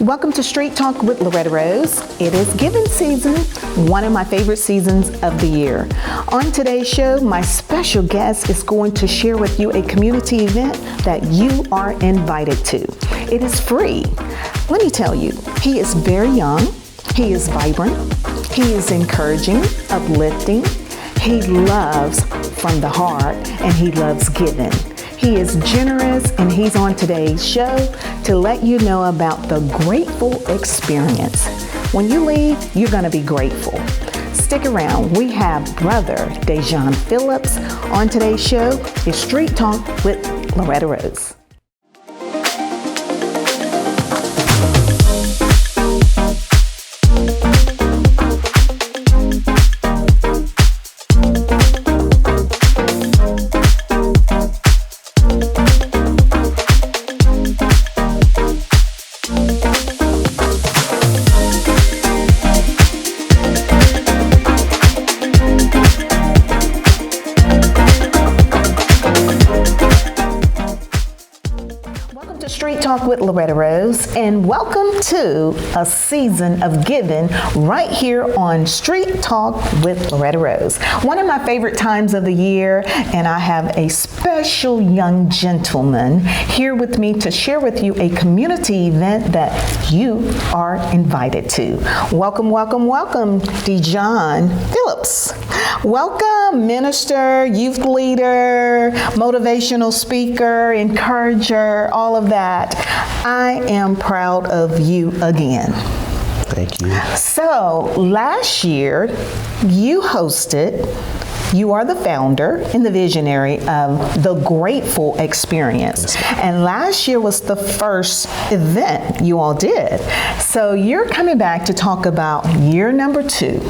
Welcome to Street Talk with Loretta Rose. It is giving season, one of my favorite seasons of the year. On today's show, my special guest is going to share with you a community event that you are invited to. It is free. Let me tell you, he is very young, he is vibrant, he is encouraging, uplifting, he loves from the heart, and he loves giving. He is generous, and he's on today's show to let you know about the grateful experience. When you leave, you're going to be grateful. Stick around. We have brother Dajhaun Phillips on today's show. It's Street Talk with Loretta Rose. Street Talk with Loretta Rose, and welcome to a season of giving right here on Street Talk with Loretta Rose. One of my favorite times of the year, and I have a special young gentleman here with me to share with you a community event that you are invited to. Welcome, welcome, welcome, Dajhaun Phillips. Welcome, minister, youth leader, motivational speaker, encourager, all of that. I am proud of you again. Thank you. So last year you are the founder and the visionary of the Grateful Experience. And last year was the first event you all did. So you're coming back to talk about year number 2.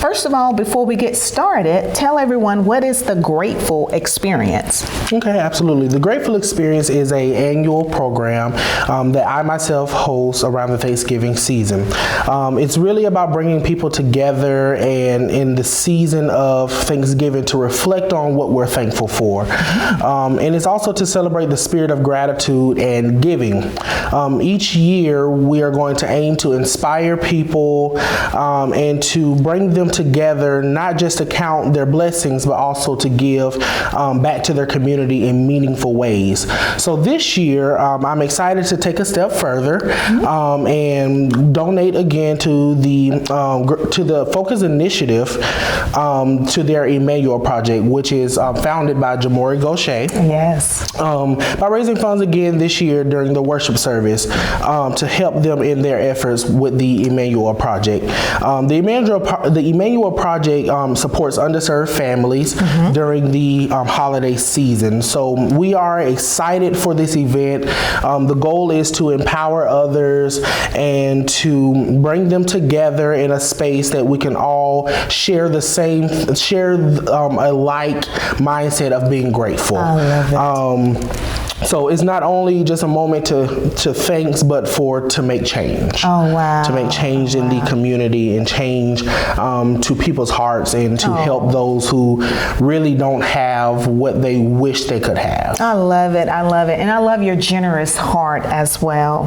First of all, before we get started, tell everyone, what is the Grateful Experience? Okay, absolutely. The Grateful Experience is an annual program that I myself host around the Thanksgiving season. It's really about bringing people together and in the season of Thanksgiving to reflect on what we're thankful for. And it's also to celebrate the spirit of gratitude and giving. Each year, we are going to aim to inspire people and to bring them together, not just to count their blessings, but also to give back to their community in meaningful ways. So this year, I'm excited to take a step further and donate again to the Focus Initiative to their Emmanuel Project, which is founded by Jamori Gaucher. Yes. By raising funds again this year during the worship service to help them in their efforts with the Emmanuel Project. The Emmanuel Project supports underserved families during the holiday season. So we are excited for this event. The goal is to empower others and to bring them together in a space that we can all share a like mindset of being grateful. I love it. So it's not only just a moment to thanks, but to make change. Oh, wow. To make change in the community and change to people's hearts and to help those who really don't have what they wish they could have. I love it. I love it. And I love your generous heart as well.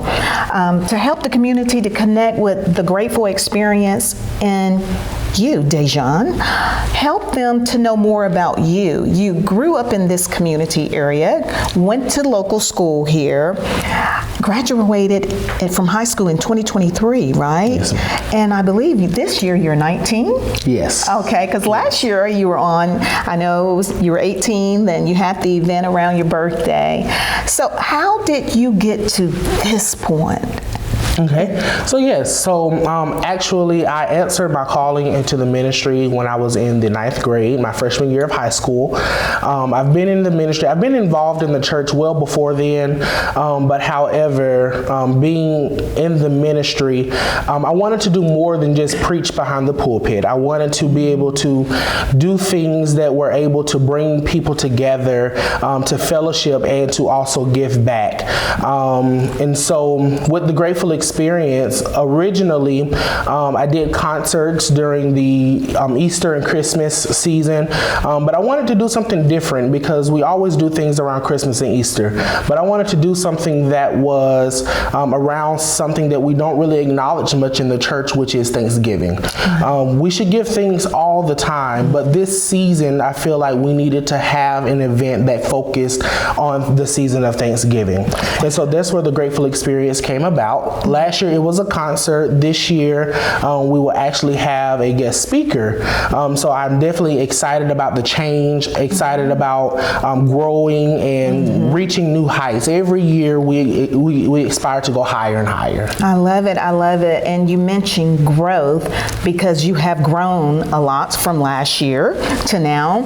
To help the community to connect with the Grateful Experience and you, Dajhaun, help them to know more about you. You grew up in this community area, went to local school here, graduated from high school in 2023, right? Yes, ma'am. And I believe this year you're 19? Yes. Okay, because last year you were you were 18, then you had the event around your birthday. So how did you get to this point? Okay, actually I answered my calling into the ministry when I was in the 9th grade, my freshman year of high school. I've been in the ministry, I've been involved in the church well before then, but however, being in the ministry, I wanted to do more than just preach behind the pulpit. I wanted to be able to do things that were able to bring people together, to fellowship and to also give back. And so with the Grateful Experience, originally I did concerts during the Easter and Christmas season, but I wanted to do something different because we always do things around Christmas and Easter. But I wanted to do something that was around something that we don't really acknowledge much in the church, which is Thanksgiving. We should give things all the time, but this season I feel like we needed to have an event that focused on the season of Thanksgiving. And so that's where the Grateful Experience came about. Last year it was a concert. This year we will actually have a guest speaker. So I'm definitely excited about the change, excited about growing and reaching new heights. Every year we aspire to go higher and higher. I love it. I love it. And you mentioned growth because you have grown a lot from last year to now.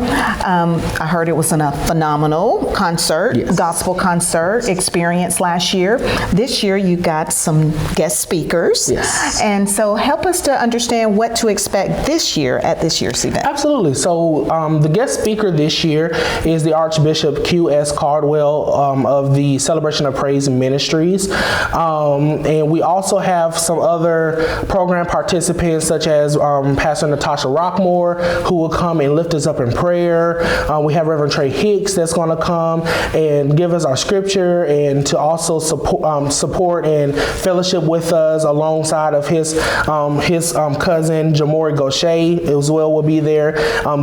I heard it was a phenomenal concert, Yes. gospel concert experience last year. This year you got some guest speakers. Yes. And so help us to understand what to expect this year at this year's event. Absolutely. So the guest speaker this year is the Archbishop Q.S. Cardwell of the Celebration of Praise Ministries. And we also have some other program participants such as Pastor Natasha Rockmore, who will come and lift us up in prayer. We have Reverend Trey Hicks that's going to come and give us our scripture and to also support and fellowship with us alongside of his cousin Jamori Gaucher as well will be there.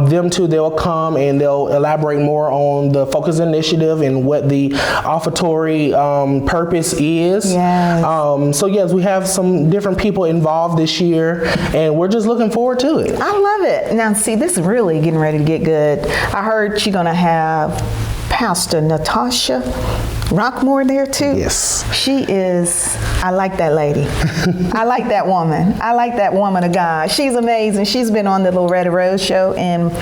Them two, they'll come and they'll elaborate more on the Focus Initiative and what the offertory purpose is. Yes. So yes, we have some different people involved this year and we're just looking forward to it. I love it. Now, see, this is really getting ready to get good. I heard you're going to have Pastor Natasha Rockmore there too? Yes. She is, I like that lady. I like that woman. I like that woman of God. She's amazing. She's been on the Loretta Rose show and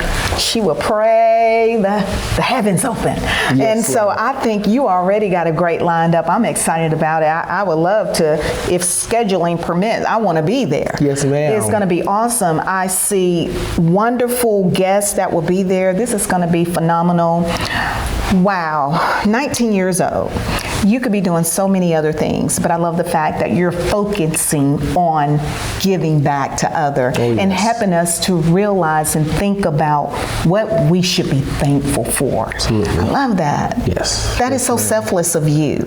she will pray the heavens open. Yes, and so Lord. I think you already got a great lined up. I'm excited about it. I would love to, if scheduling permits, I want to be there. Yes, ma'am. It's going to be awesome. I see wonderful guests that will be there. This is going to be phenomenal. Wow, 19 years old. You could be doing so many other things, but I love the fact that you're focusing on giving back to others and helping us to realize and think about what we should be thankful for. Absolutely. I love that. Yes. That is so selfless of you.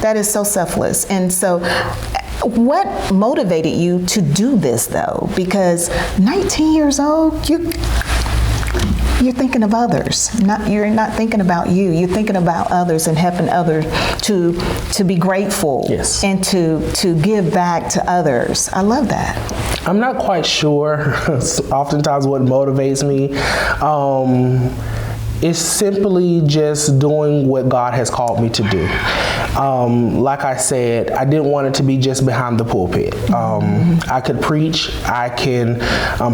That is so selfless. And so what motivated you to do this though? Because 19 years old, you're thinking of others. You're not thinking about you. You're thinking about others and helping others to be grateful Yes. and to give back to others. I love that. I'm not quite sure oftentimes what motivates me. It's simply just doing what God has called me to do. Like I said, I didn't want it to be just behind the pulpit. I could preach, I can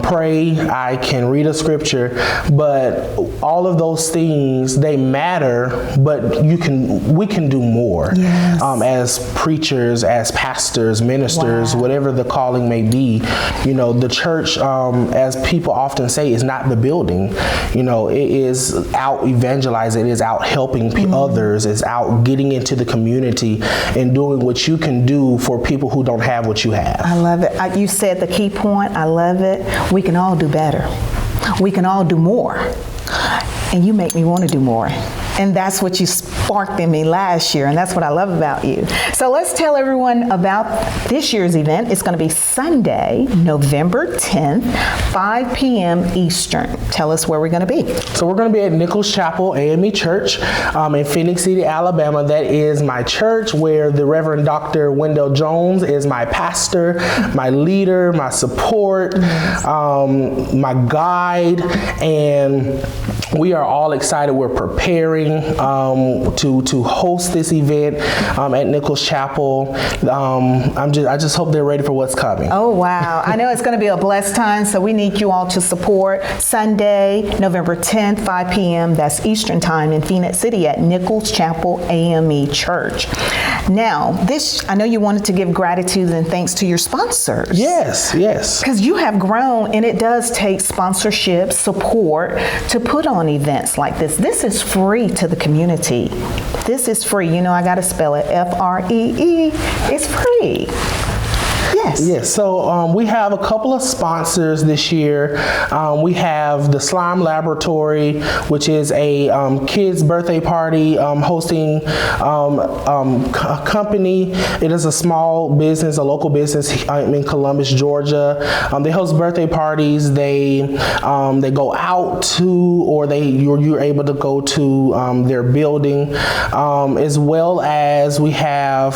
pray, I can read a scripture, but all of those things, they matter, but we can do more. Yes. As preachers, as pastors, ministers, Wow. whatever the calling may be. You know, the church, as people often say, is not the building. You know, it is out evangelizing, it is out helping others, it's out getting into the community and doing what you can do for people who don't have what you have. I love it. You said the key point. I love it. We can all do better. We can all do more. And you make me want to do more. And that's what you sparked in me last year, and that's what I love about you. So let's tell everyone about this year's event. It's going to be Sunday, November 10th, 5 p.m. Eastern. Tell us where we're going to be. So we're going to be at Nichols Chapel AME Church in Phoenix City, Alabama. That is my church where the Reverend Dr. Wendell Jones is my pastor, my leader, my support, my guide, and we are all excited. We're preparing to host this event at Nichols Chapel. I just hope they're ready for what's coming. Oh, wow. I know it's going to be a blessed time, so we need you all to support Sunday, November 10th, 5 p.m. That's Eastern Time in Phoenix City at Nichols Chapel AME Church. Now, I know you wanted to give gratitude and thanks to your sponsors. Yes. Because you have grown, and it does take sponsorship support to put on events like this. This is free to the community. This is free. You know, I got to spell it FREE. It's free. Yes. So we have a couple of sponsors this year. We have the Slime Laboratory, which is a kids' birthday party hosting a company. It is a small business, a local business in Columbus, Georgia. They host birthday parties. They go out to, or you're able to go to their building, as well as we have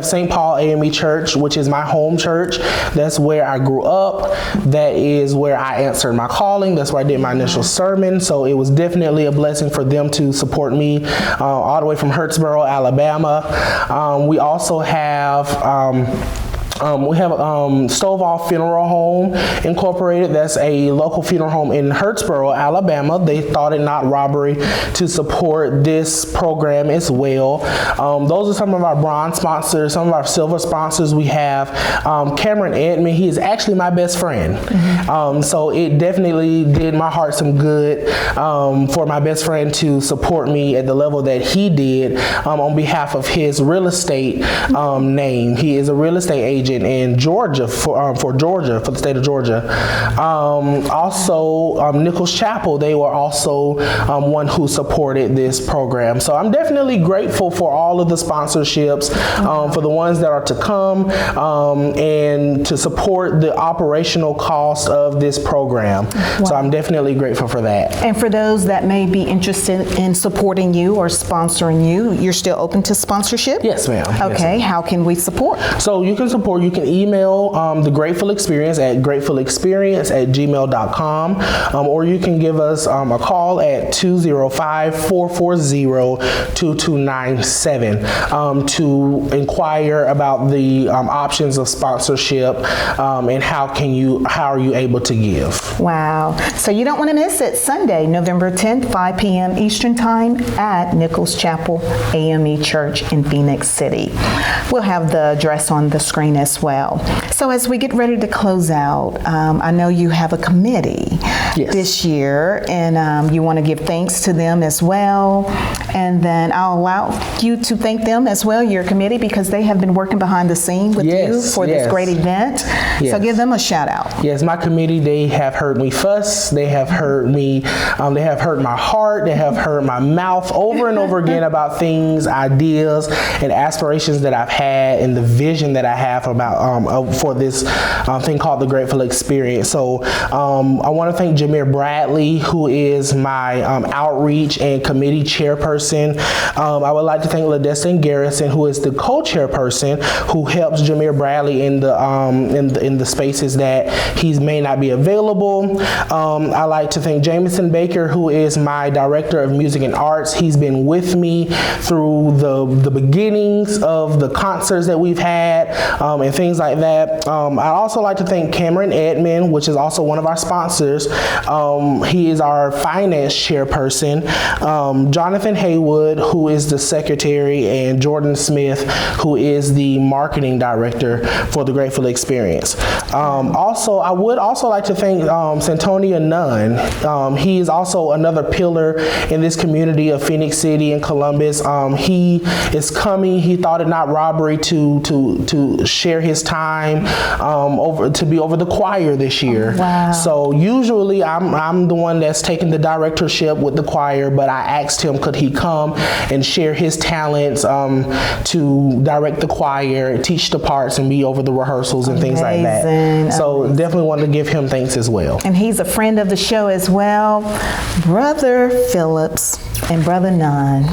St. Paul AME Church, which is my home church. That's where I grew up. That is where I answered my calling. That's where I did my initial sermon. So it was definitely a blessing for them to support me all the way from Hurtsboro, Alabama. We also have Stovall Funeral Home Incorporated. That's a local funeral home in Hurtsboro, Alabama. They thought it not robbery to support this program as well. Those are some of our bronze sponsors. Some of our silver sponsors, we have Cameron Edmond. He is actually my best friend. So it definitely did my heart some good for my best friend to support me at the level that he did on behalf of his real estate name. He is a real estate agent in Georgia for the state of Georgia. Also, Nichols Chapel, they were also one who supported this program. So I'm definitely grateful for all of the sponsorships, for the ones that are to come, and to support the operational cost of this program. Wow. So I'm definitely grateful for that. And for those that may be interested in supporting you or sponsoring you, you're still open to sponsorship? Yes, ma'am. Okay, yes, how can we support? So you can support. You can email The Grateful Experience at gratefulexperience@gmail.com, or you can give us a call at 205-440-2297 to inquire about the options of sponsorship and how are you able to give. Wow. So you don't want to miss it. Sunday, November 10th, 5 p.m. Eastern Time at Nichols Chapel AME Church in Phoenix City. We'll have the address on the screen as well. So as we get ready to close out, I know you have a committee this year, and you want to give thanks to them as well. And then I'll allow you to thank them as well, your committee, because they have been working behind the scene with you for this great event. So give them a shout out. Yes, my committee, they have heard me fuss. They have heard me, they have heard my heart. They have heard my mouth over and over again about things, ideas, and aspirations that I've had, and the vision that I have about for this thing called the Grateful Experience. So I want to thank Jameer Bradley, who is my outreach and committee chairperson. I would like to thank LaDestin Garrison, who is the co-chairperson, who helps Jameer Bradley in the spaces that he may not be available. I like to thank Jameson Baker, who is my director of music and arts. He's been with me through the beginnings of the concerts that we've had and things like that. I'd also like to thank Cameron Edmond, which is also one of our sponsors. He is our finance chairperson. Jonathan Haywood, who is the secretary, and Jordan Smith, who is the marketing director for the Grateful Experience. Also, I would also like to thank Santonia Nunn. He is also another pillar in this community of Phoenix City and Columbus. He is coming. He thought it not robbery to share his time to be over the choir this year. Wow. So usually I'm the one that's taking the directorship with the choir, but I asked him could he come and share his talents to direct the choir, teach the parts, and be over the rehearsals and things like that. So definitely want to give him thanks as well. And he's a friend of the show as well. Brother Phillips and Brother Nunn,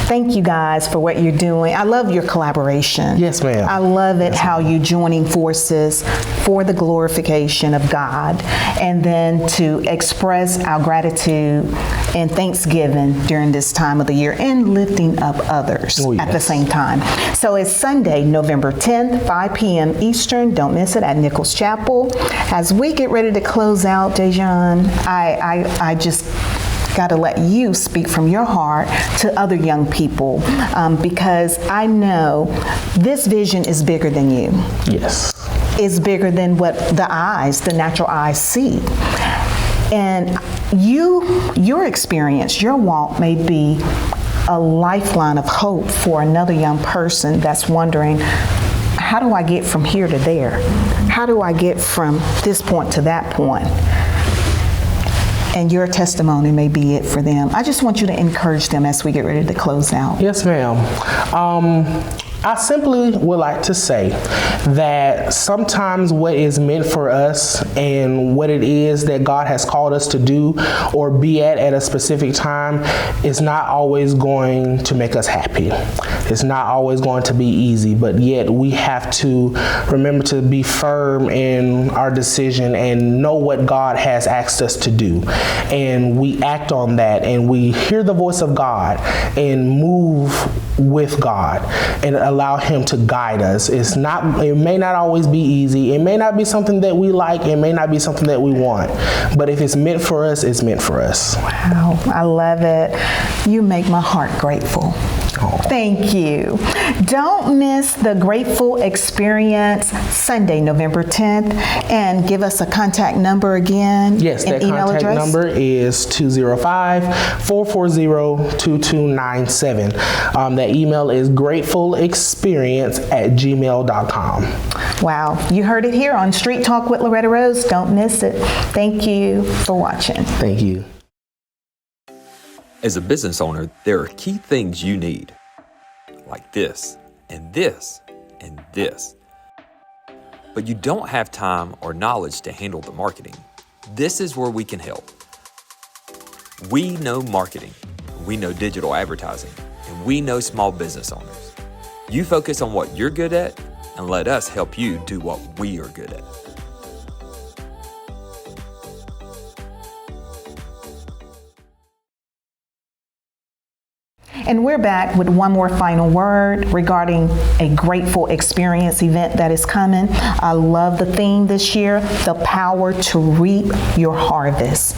thank you guys for what you're doing. I love your collaboration. Yes, ma'am. I love it how you joining forces for the glorification of God, and then to express our gratitude and thanksgiving during this time of the year, and lifting up others at the same time. So it's Sunday, November 10th, 5 p.m. Eastern. Don't miss it at Nichols Chapel. As we get ready to close out, Dajhaun, got to let you speak from your heart to other young people, because I know this vision is bigger than you. Yes. It's bigger than what the natural eyes see. And your experience, your walk may be a lifeline of hope for another young person that's wondering, how do I get from here to there? How do I get from this point to that point? And your testimony may be it for them. I just want you to encourage them as we get ready to close out. Yes, ma'am. I simply would like to say that sometimes what is meant for us and what it is that God has called us to do or be at a specific time is not always going to make us happy. It's not always going to be easy, but yet we have to remember to be firm in our decision and know what God has asked us to do. And we act on that and we hear the voice of God and move with God and allow Him to guide us. It may not always be easy. It may not be something that we like. It may not be something that we want. But if it's meant for us, it's meant for us. Wow, I love it. You make my heart grateful. Thank you. Don't miss the Grateful Experience Sunday, November 10th, and give us a contact number again. Yes, that contact number is 205-440-2297. That email is gratefulexperience@gmail.com. Wow, you heard it here on Street Talk with Loretta Rose. Don't miss it. Thank you for watching. Thank you. As a business owner, there are key things you need, like this, and this, and this. But you don't have time or knowledge to handle the marketing. This is where we can help. We know marketing, we know digital advertising, and we know small business owners. You focus on what you're good at, and let us help you do what we are good at. And we're back with one more final word regarding a Grateful Experience event that is coming. I love the theme this year, the power to reap your harvest.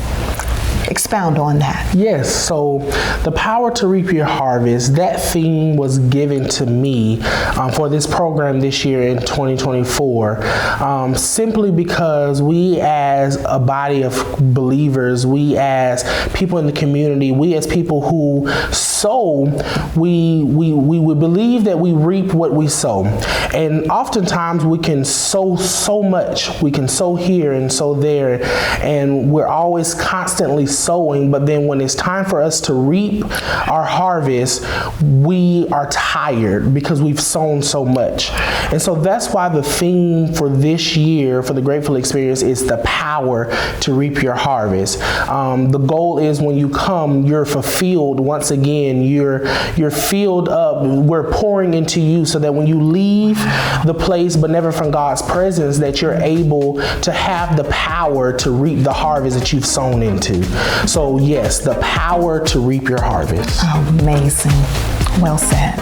Expound on that. Yes, so the power to reap your harvest, that theme was given to me for this program this year in 2024, simply because we as a body of believers, we as people in the community, we as people who sow, we would believe that we reap what we sow. And oftentimes we can sow so much. We can sow here and sow there, and we're always constantly sowing, but then when it's time for us to reap our harvest, we are tired because we've sown so much. And so that's why the theme for this year for the Grateful Experience is the power to reap your harvest. The goal is when you come, you're fulfilled once again. You're filled up. We're pouring into you so that when you leave the place, but never from God's presence, that you're able to have the power to reap the harvest that you've sown into. So yes, the power to reap your harvest. Amazing. Well said.